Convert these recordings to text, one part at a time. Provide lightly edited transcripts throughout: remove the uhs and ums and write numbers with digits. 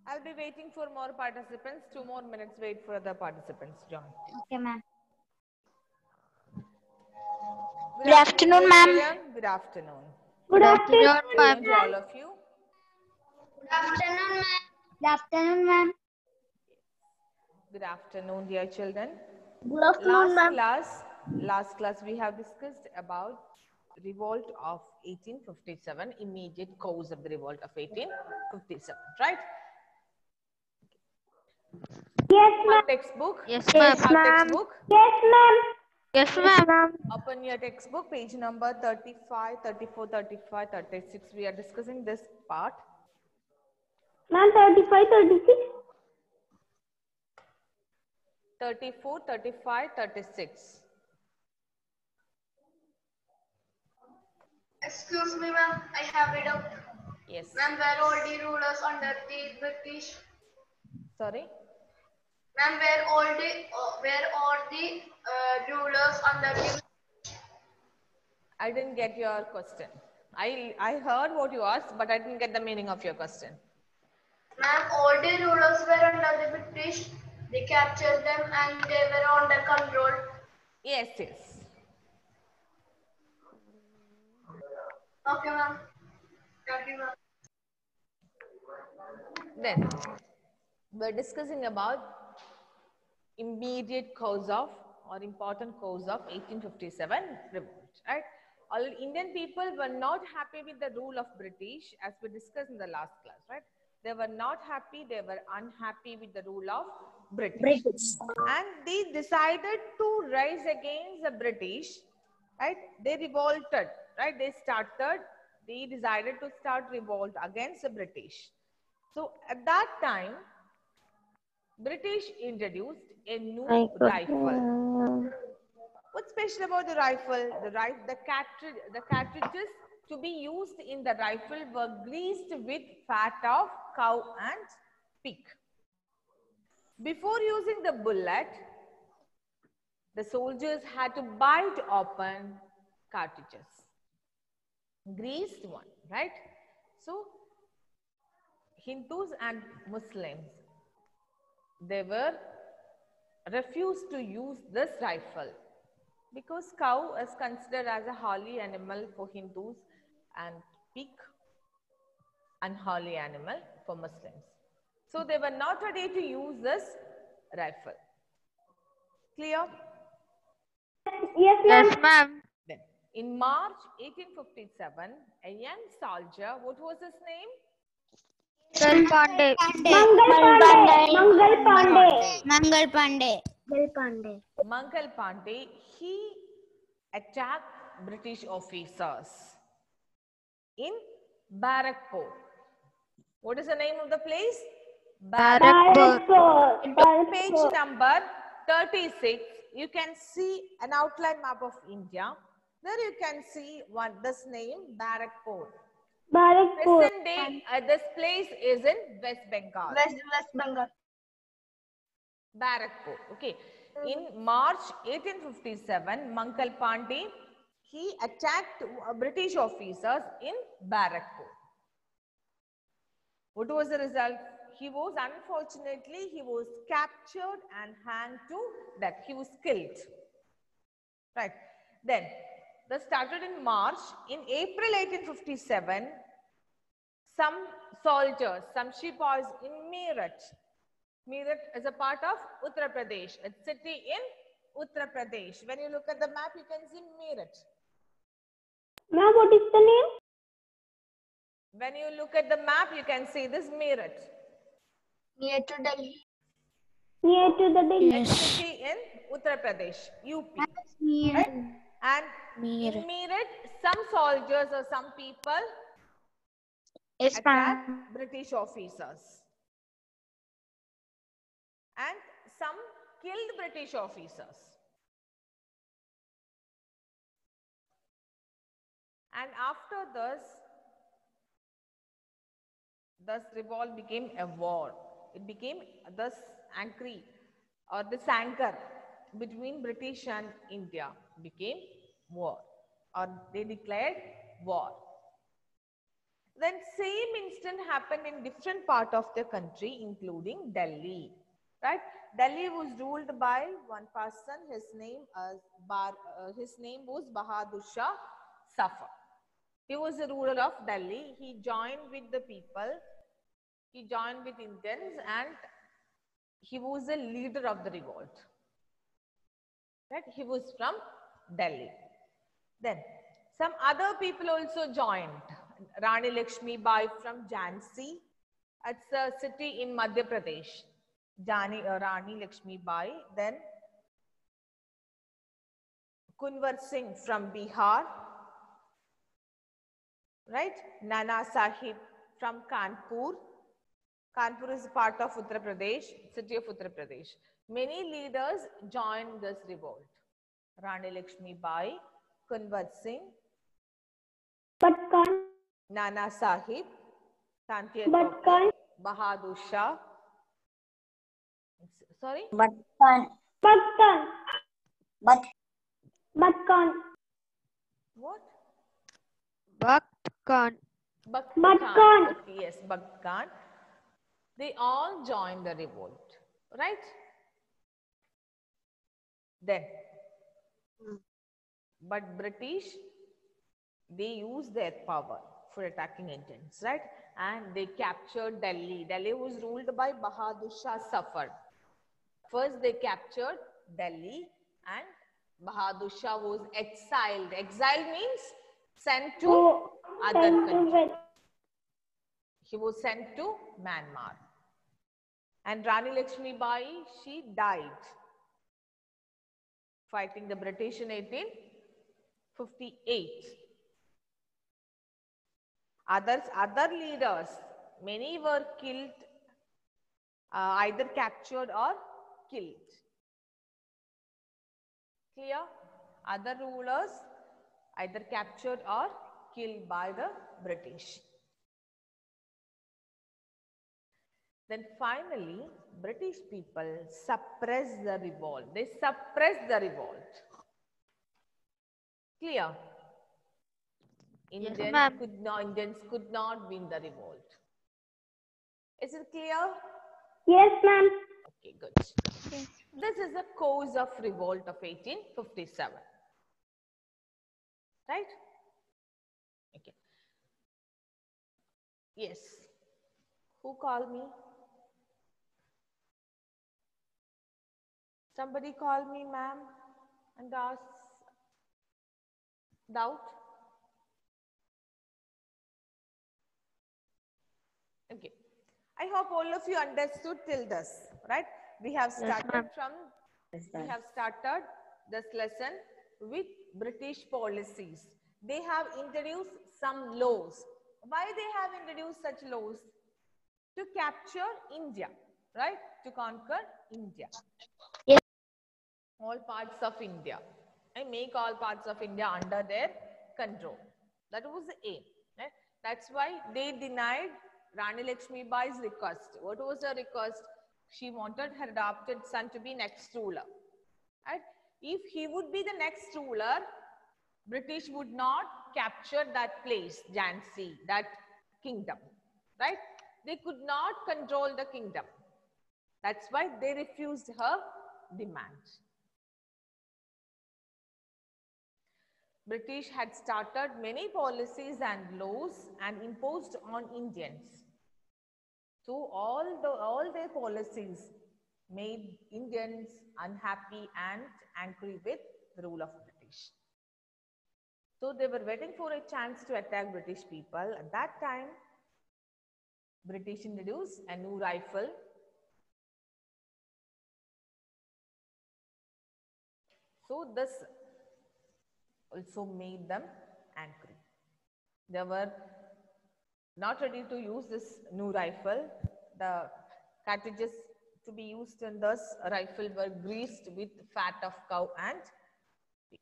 I'll be waiting for more participants. 2 more minutes. Wait for other participants. Join. Okay, ma'am. Good afternoon, ma'am. Good afternoon. Good afternoon, Good afternoon to all of you. Good afternoon, ma'am. Good afternoon, ma'am. Good afternoon, dear children. Good afternoon, ma'am. Last class we have discussed about revolt of 1857, immediate cause of the revolt of 1857, right? Yes, You ma'am. have textbook? Yes, You ma'am. have textbook? Yes, ma'am. Yes, ma'am. Open your textbook, page number 35, 34, 35, 36. We are discussing this part. Ma'am, 35, 36. 34, 35, 36. Excuse me, ma'am. I have it up. Yes. Ma'am, were all the rulers under the British? Sorry? Ma'am, were all the rulers under the? I didn't get your question. I heard what you asked, but I didn't get the meaning of your question. Ma'am, all the rulers were under the British. They captured them and they were under control. Yes, yes. Okay, ma'am. Thank you, ma'am. Then we're discussing about immediate cause of or important cause of 1857 revolt, right? All Indian people were not happy with the rule of British, as we discussed in the last class, right? They were not happy, they were unhappy with the rule of British. And they decided to rise against the British, right? They revolted, right? They decided to start revolt against the British. So at that time, British introduced a new rifle. What's special about the rifle? The cartridges to be used in the rifle were greased with fat of cow and pig. Before using the bullet, the soldiers had to bite open cartridges. Greased one, right? So, Hindus and Muslims, they were refused to use this rifle because cow is considered as a holy animal for Hindus and pig unholy animal for Muslims. So they were not ready to use this rifle. Clear? Yes, ma'am. Then, in March 1857, a young soldier, what was his name? Mangal Pandey. Mangal Pandey, he attacked British officers in Barakpur. What is the name of the place? Barakpur. In page number 36, you can see an outline map of India. There you can see this name, Barakpur. Present day, this place is in West Bengal. West Bengal. Barakpur. Okay. In March 1857, Mangal Pandey, he attacked British officers in Barakpur. What was the result? Unfortunately, he was captured and hanged to death. He was killed. Right. Then, that started in March. In April 1857, some soldiers, some sepoys in Meerut. Meerut is a part of Uttar Pradesh. It's a city in Uttar Pradesh. When you look at the map, you can see Meerut. Ma'am, what is the name? When you look at the map, you can see this Meerut. Near to Delhi. Near to the Delhi. It's a city in Uttar Pradesh, UP. Right? And in Meerut, some soldiers or some people attacked British officers. And some killed British officers. And after this revolt became a war. It became this anchor between British and India became war, or they declared war. Then same incident happened in different part of the country, including Delhi. Right? Delhi was ruled by one person. His name was Bahadur Shah Zafar. He was the ruler of Delhi. He joined with the people. He joined with Indians, and he was the leader of the revolt. Right? He was from Delhi. Then some other people also joined. Rani Lakshmi Bai from Jhansi. It's a city in Madhya Pradesh. Rani Lakshmi Bai. Then Kunwar Singh from Bihar. Right? Nana Sahib from Kanpur. Kanpur is part of Uttar Pradesh, city of Uttar Pradesh. Many leaders joined this revolt. Rani Lakshmi Bai, Kunwar Singh, Nana Sahib, Tantia Tope, Bahadur Shah. Sorry? Butkan. What? Butkan. Okay, yes, Butkan. They all joined the revolt, right? Then, but British, they used their power for attacking Indians, right? And they captured Delhi. Delhi was ruled by Bahadur Shah Zafar. First, they captured Delhi, and Bahadur Shah was exiled. Exiled means sent to other country. He was sent to Myanmar. And Rani Lakshmi Bai, she died fighting the British in 1858. Other leaders, many were killed, either captured or killed. Clear? Other rulers either captured or killed by the British. Then finally, British people suppressed the revolt. They suppressed the revolt. Clear? Indians could not win the revolt. Is it clear? Yes, ma'am. Okay, good. This is the cause of revolt of 1857. Right? Okay. Yes. Who called me? Somebody called me, ma'am, and asked doubt. Okay. I hope all of you understood till this, right? We have started this lesson with British policies. They have introduced some laws. Why they have introduced such laws? To capture India, right? To conquer India. Yes. All parts of India. And make all parts of India under their control. That was the aim. Right? That's why they denied Rani Lakshmi Bai's request. What was her request? She wanted her adopted son to be next ruler. Right? If he would be the next ruler, British would not capture that place, Jhansi, that kingdom. Right? They could not control the kingdom. That's why they refused her demand. British had started many policies and laws and imposed on Indians. So all their policies made Indians unhappy and angry with the rule of British. So they were waiting for a chance to attack British people. At that time, British introduced a new rifle. So this also made them angry. They were not ready to use this new rifle. The cartridges to be used in this rifle were greased with fat of cow and pig.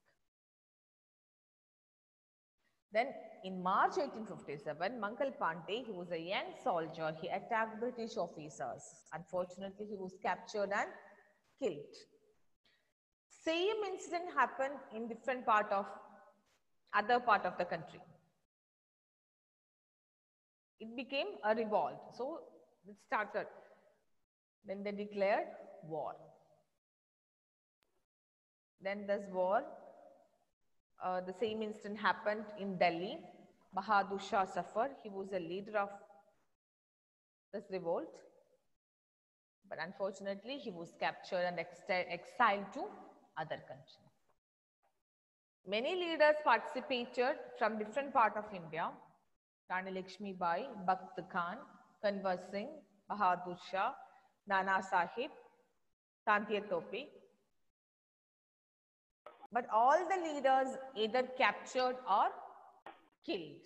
Then in March 1857, Mangal Pandey, who was a young soldier, he attacked British officers. Unfortunately, he was captured and killed. Same incident happened in different other part of the country. it became a revolt. So it started. Then they declared war. Then this war, the same incident happened in Delhi. Bahadur Shah Zafar, he was a leader of this revolt. But unfortunately, he was captured and exiled to other countries. Many leaders participated from different parts of India. Rani Lakshmi Bai, Bakht Khan, Kanwar Singh, Bahadur Shah, Nana Sahib, Tantiya Tope. But all the leaders either captured or killed.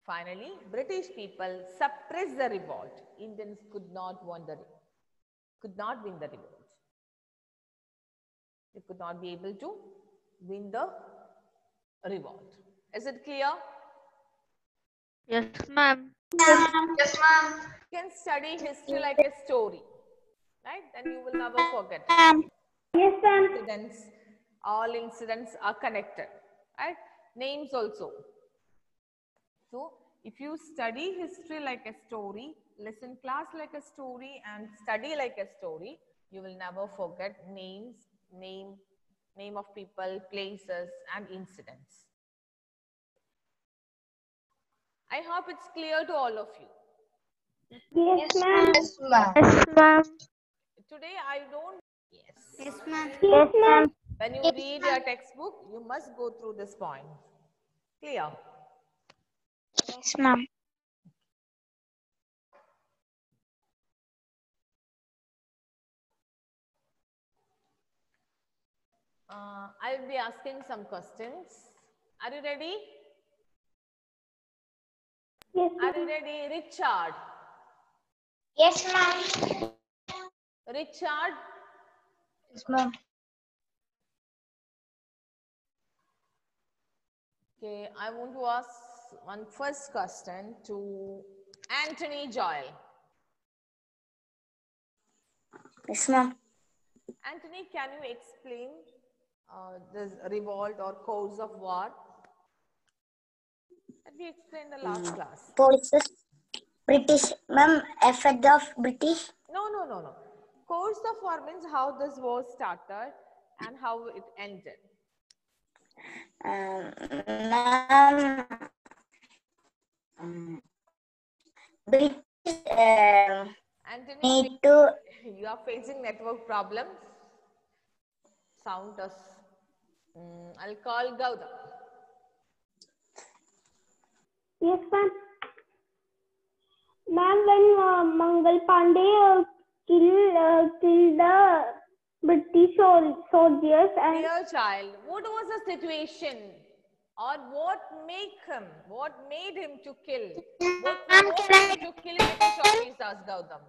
Finally, British people suppressed the revolt. Indians could not win the revolt. They could not be able to win the revolt. Is it clear? Yes, ma'am. Yes, ma'am. You can study history like a story, right? Then you will never forget. Yes, ma'am. Incidents, all incidents are connected, right? Names also. So, if you study history like a story, listen class like a story, and study like a story, you will never forget names, name of people, places, and incidents. I hope it's clear to all of you. Yes, ma'am. Yes, ma'am. Yes, ma'am. Today I don't. Yes. Yes, ma'am. Yes, ma'am. When you read your textbook, you must go through this point. Clear? Yes, ma'am. I will be asking some questions. Are you ready? Yes, Are you ready? Richard. yes, ma'am. Richard. Yes, ma'am. Okay, I want to ask one first question to Anthony Joel. Yes, ma'am. Anthony, can you explain this revolt or cause of war? That we explained the last class. Policies. British, ma'am. Effect of British. No. Course of war means how this war started and how it ended. Ma'am. British Anthony, need to. you are facing network problems. Sound us. I'll call Gautam. Yes, ma'am. Ma'am, when Mangal Pandey killed the British soldiers and Dear child, what was the situation? Or what made him to kill? What provoked him to kill British officers, Gautam?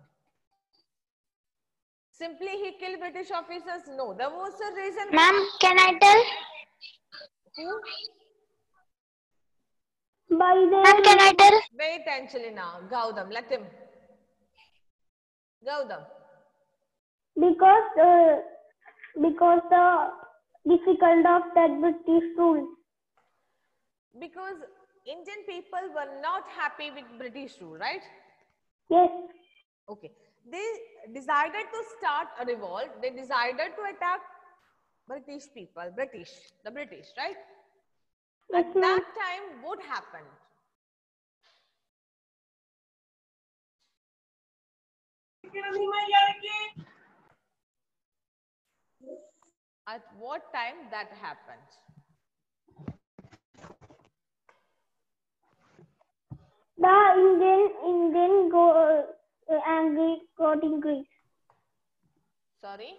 Simply he killed British officers? No, there was a reason. Ma'am, can I tell? Who? by Ma'am, can I tell? Wait, Angelina. Gautam, let him. Gautam. because the difficult of that British rule. Because Indian people were not happy with British rule, right? Yes, Okay. They decided to start a revolt. They decided to attack British people, the British, right? yes, At ma'am. that time, what happened? At what time that happened? The Indian angry got increased. Sorry?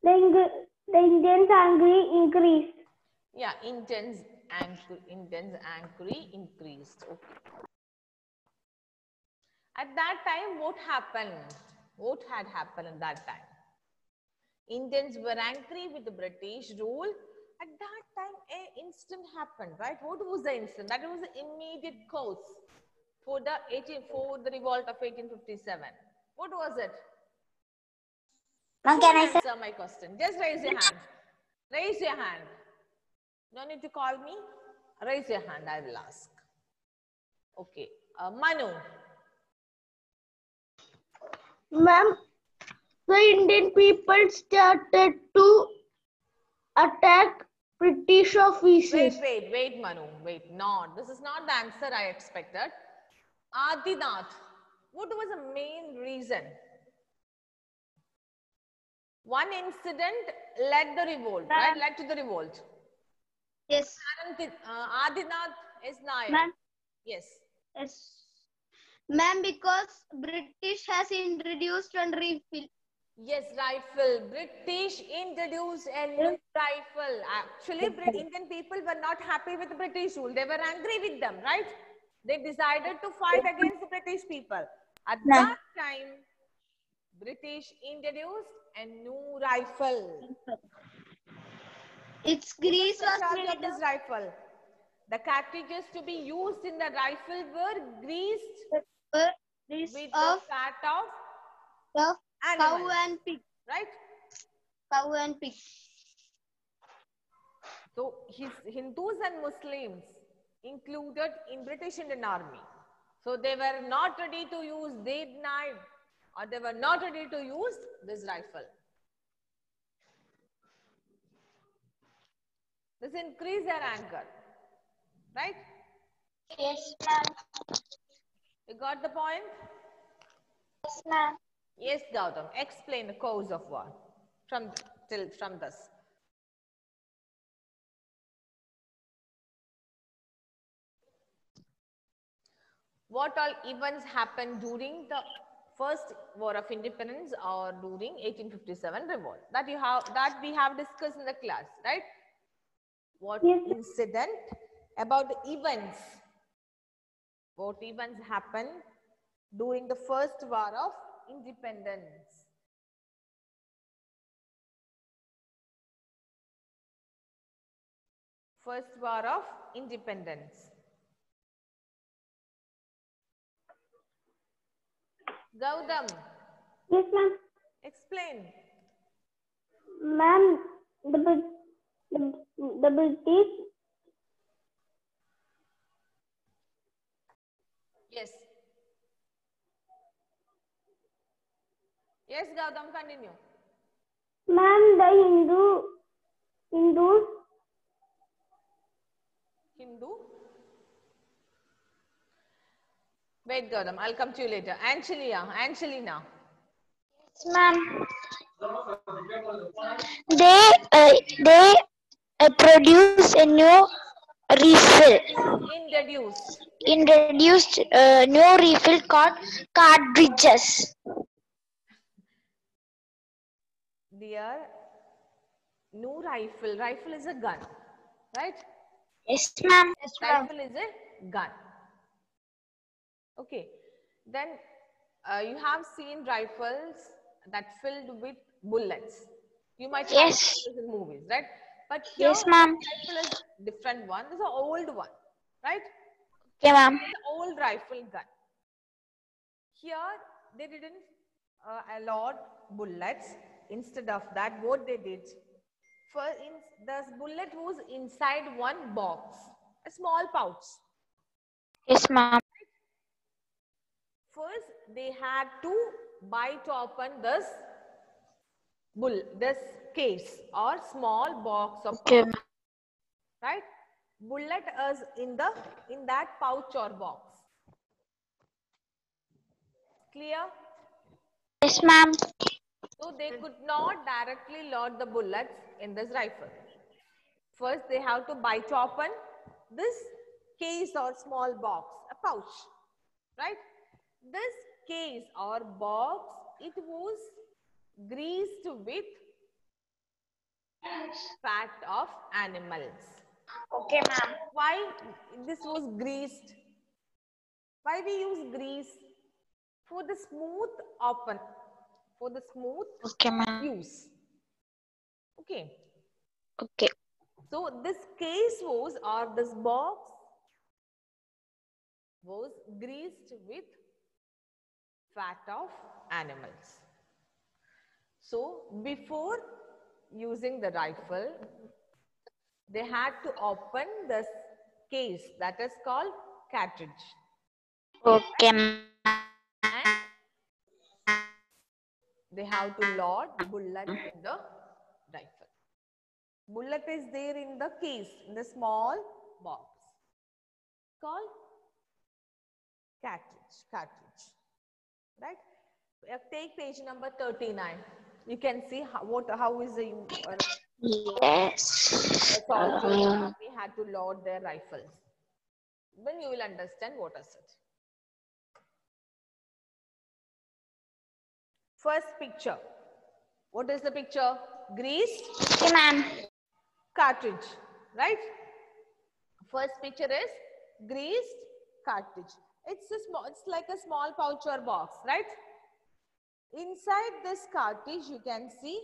The Indians angry increased. Yeah, Indians angry increased. Okay. At that time, what happened? What had happened at that time? Indians were angry with the British rule. At that time, an incident happened, right? What was the incident? That was the immediate cause for the revolt of 1857. What was it? Ma'am, Who can will I say? answer my question? Just raise your hand. Raise your hand. No need to call me. Raise your hand, I will ask. Okay. Manu. Ma'am, the Indian people started to attack British officers. Wait, Manu. Wait, not. This is not the answer I expected. Adinath. What was the main reason? One incident led the revolt, right? Led to the revolt. Yes. Adinath is Nayak. Ma'am. Yes. Yes. Ma'am, because British has introduced one refill. Yes, rifle. British introduced a new rifle. Actually, Indian people were not happy with the British rule. They were angry with them, right? They decided to fight against the British people. At that time, British introduced a new rifle. Its What grease was the was charge of made this rifle? The cartridges to be used in the rifle were greased of with the fat of cow animals, and pig. right? Cow and pig. So Hindus and Muslims included in British Indian Army. So they were not ready to use their knife, or they were not ready to use this rifle. This increased their anger, right? Yes, ma'am. You got the point? Yes, ma'am. Yes, Gautam. Explain the cause of war from this. What all events happened during the first war of independence or during 1857 revolt? That we have discussed in the class, right? What incident about the events? What events happened during the first war of independence? First war of independence. Gautam. Yes, ma'am. Explain. Ma'am, the British. Yes. Yes, Gautam, continue. Ma'am, the Hindus. Hindu. Wait, Gautam, I'll come to you later. Angelina. Yes, ma'am. They produce a new refill. Introduced new refill called cartridges. Dear, new rifle. Rifle is a gun, right? Yes, ma'am. Rifle is a gun. Okay. Then you have seen rifles that filled with bullets. You might have seen this in movies, right? But here, yes, ma'am. Rifle is different one. This is an old one, right? Okay, ma'am. It's an old rifle gun. Here, they didn't allot bullets. Instead of that, what they did, the bullet was inside one box, a small pouch. Yes, ma'am. First, they had to bite open this case or small box of pouch, right? Bullet is in that pouch or box. Clear? Yes, ma'am. So they could not directly load the bullets in this rifle. First, they have to bite open this case or small box, a pouch, right? This case or box, it was greased with fat of animals. Okay, ma'am. Why this was greased? Why we use grease? For the smooth open, for the smooth use. Okay. Okay. So this case was, or this box was greased with fat of animals. So before using the rifle, they had to open this case that is called cartridge. Okay, ma'am. And they have to load bullet in the rifle. Bullet is there in the case, in the small box. Called cartridge, right? Take page number 39. You can see how is the Yes. soldiers army had to load their rifles. Then you will understand what is it. First picture. What is the picture? Greased Okay, ma'am. cartridge, right? First picture is greased cartridge. It's like a small pouch or box, right? Inside this cartridge, you can see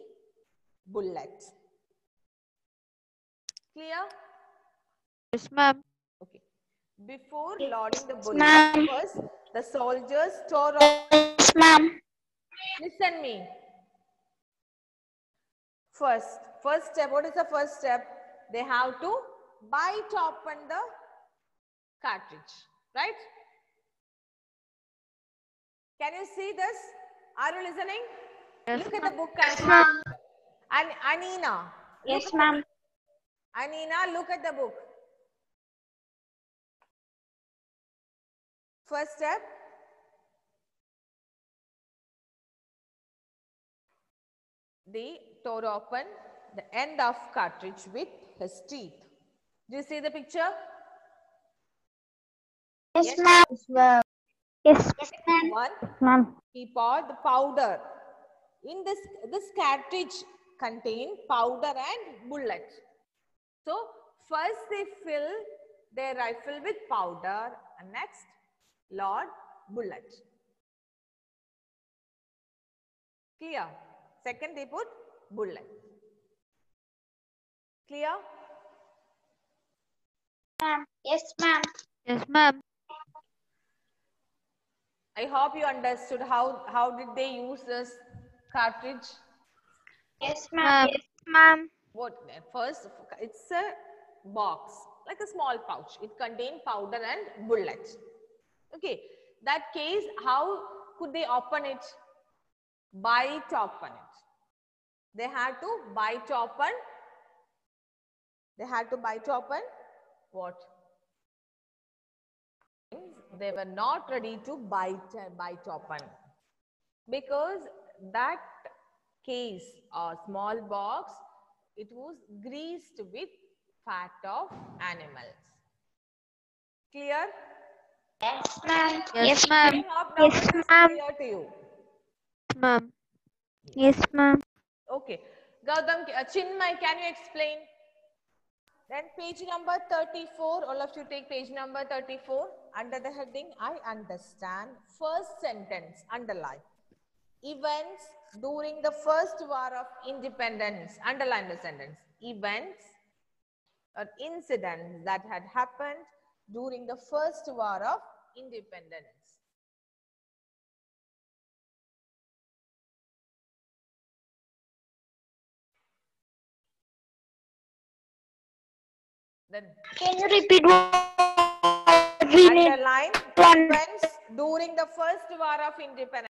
bullet. Clear? Yes, ma'am. Okay. Before loading the bullet, ma'am. first the soldiers tore off. Yes, ma'am. Listen me. First step. What is the first step? They have to bite open the cartridge, right? Can you see this? Are you listening? Yes, Look at the book and Anina. Yes, ma'am. Anina, look at the book. First step. They tore open the end of cartridge with his teeth. Do you see the picture? Yes, ma'am. Yes, Yes, ma'am. One, ma'am. he poured the powder. In this cartridge contain powder and bullet. So first they fill their rifle with powder and next load bullet. Clear? Second they put bullet. Clear? Yes, ma'am. Yes, ma'am. I hope you understood how did they use this cartridge. Yes, Ma'am. Yes, ma'am. What first it's a box like a small pouch. It contains powder and bullet. Okay, that case, how could they open it? Bite open it. They had to bite open. They had to bite open what? They were not ready to bite open because that case or small box, it was greased with fat of animals. Clear? Yes, ma'am. Yes, ma'am. I hope now Yes, it is ma'am. clear to you. Ma'am. Yes, ma'am. Okay. Gautam, Chinmay, can you explain? Then page number 34, all of you take page number 34. Under the heading, I understand. First sentence, underline. Events during the first war of independence. Underline the sentence. Events or incidents that had happened during the first war of independence. Then Can you repeat what we need? underline One. events during the first war of independence.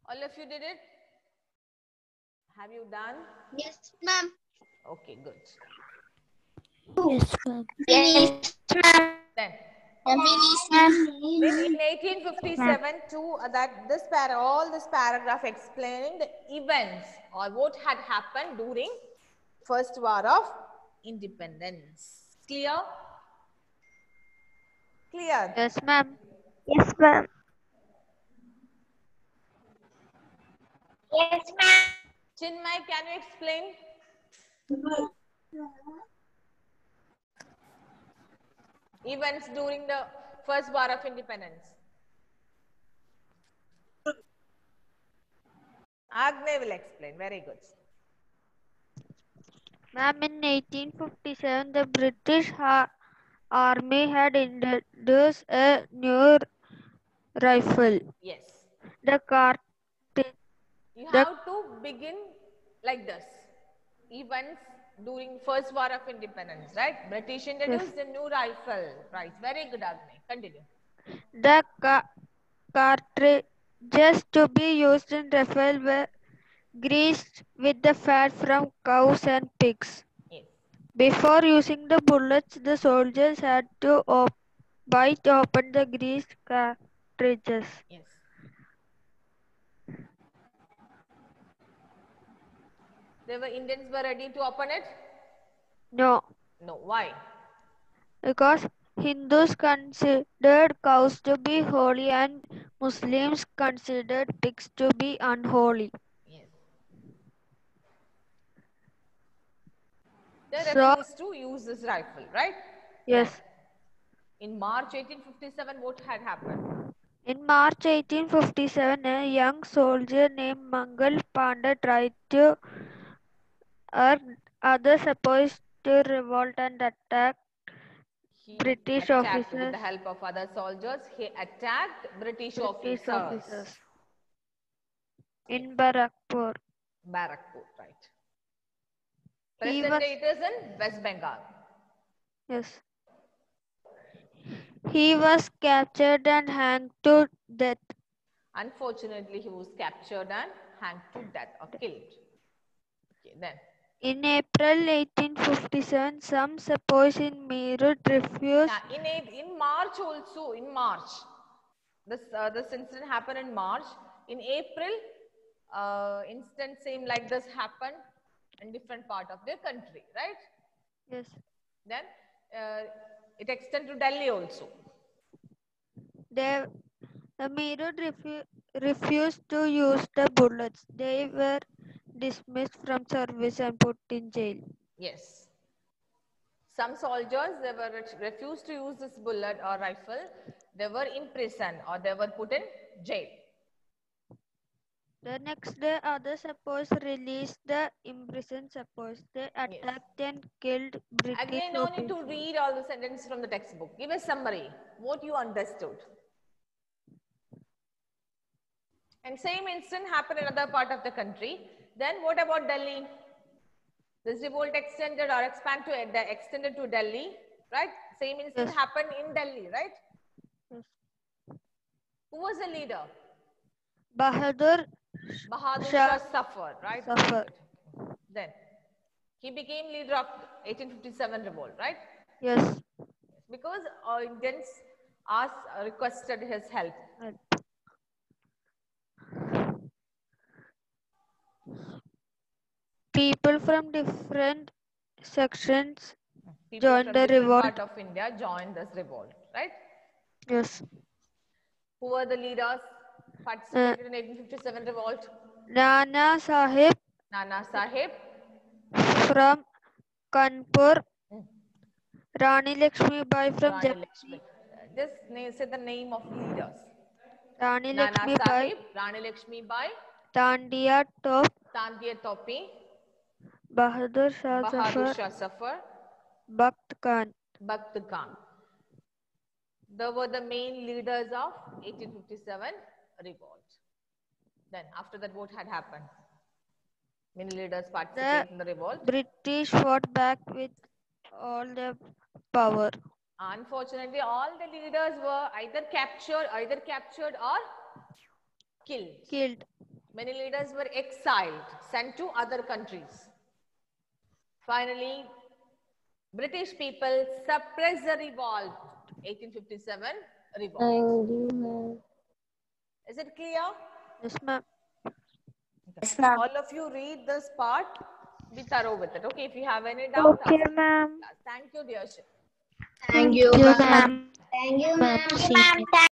All of you did it? Have you done? Yes, ma'am. Okay, good. Yes, ma'am. Yes, ma'am. Then Yes, ma'am. in 1857 all this paragraph explaining the events or what had happened during first war of independence. Clear? Clear? Yes, ma'am. Yes, ma'am. Yes, ma'am. Chinmay, can you explain? Events during the first war of independence. Agne will explain. Very good. Ma'am, in 1857, the British Army had introduced a new rifle. Yes. The cartridge. You The- have to begin like this. Events during first war of independence, right? British introduced a new rifle. Right. Very good, Agni. Continue. The cartridges to be used in rifle were greased with the fat from cows and pigs. Yes. Before using the bullets, the soldiers had to bite open the greased cartridges. Yes. Indians were ready to open it? No, No. Why? because Hindus considered cows to be holy and Muslims considered pigs to be unholy. Yes. They So, refused to use this rifle, right? yes, Then, in March 1857, what had happened? in March 1857, a young soldier named Mangal Pandey tried to urge others opposed to revolt and attack He British attacked with officers. the help of other soldiers. He attacked British officers. In Barakpur. Barakpur, right? He Present was, day it is in West Bengal. yes. He was captured and hanged to death. Unfortunately, he was captured and hanged to death or killed. Okay, then. In April 1857, some supporters in Meerut refused. Yeah, in March also, in March. This incident happened in March. In April, incident same like this happened in different part of the country, right? Yes. Then it extended to Delhi also. The Meerut refused to use the bullets. They were dismissed from service and put in jail. Yes. Some soldiers, they were refused to use this bullet or rifle. They were imprisoned or they were put in jail. The next day, other supporters released the imprisoned supporters. They attacked and killed British Again, no need officers. to read all the sentences from the textbook. Give a summary. What you understood. And same incident happened in another part of the country. Then what about Delhi? This revolt extended or extended to Delhi, right? Same incident happened in Delhi, right? Yes. Who was the leader? Bahadur Shah Zafar, right? Zafar. Then he became leader of 1857 revolt, right? Yes. Because Indians requested his help. People from different sections People joined from the different revolt. part of India joined this revolt, right? Yes. Who were the leaders participated in 1857 revolt? Nana Sahib Nana Sahib from Kanpur, Rani Lakshmi Bai from Rani Jhansi, Lakshmi. Just say the name of leaders. Rani Nana Lakshmi Bai, Sahib, Rani Lakshmi Bai, Tandia Top, Tandia Topi, Bahadur Shah Bahadur Zafar, Shah Zafar, Bakht Khan. Bakht Khan. They were the main leaders of 1857 revolt. Then after that, what had happened? Many leaders participated in the revolt. British fought back with all their power. Unfortunately, all the leaders were either captured or killed. Many leaders were exiled, sent to other countries. Finally, British people suppressed the revolt. 1857 revolt. Thank you, ma'am. Is it clear? Yes, ma'am. Yes, ma'am. All of you read this part. Be thorough with it. Okay, if you have any doubt, Okay, ask me. ma'am. Thank you, dear Shiv. Thank you, Thank you, ma'am. ma'am. Thank you, Ma'am. ma'am.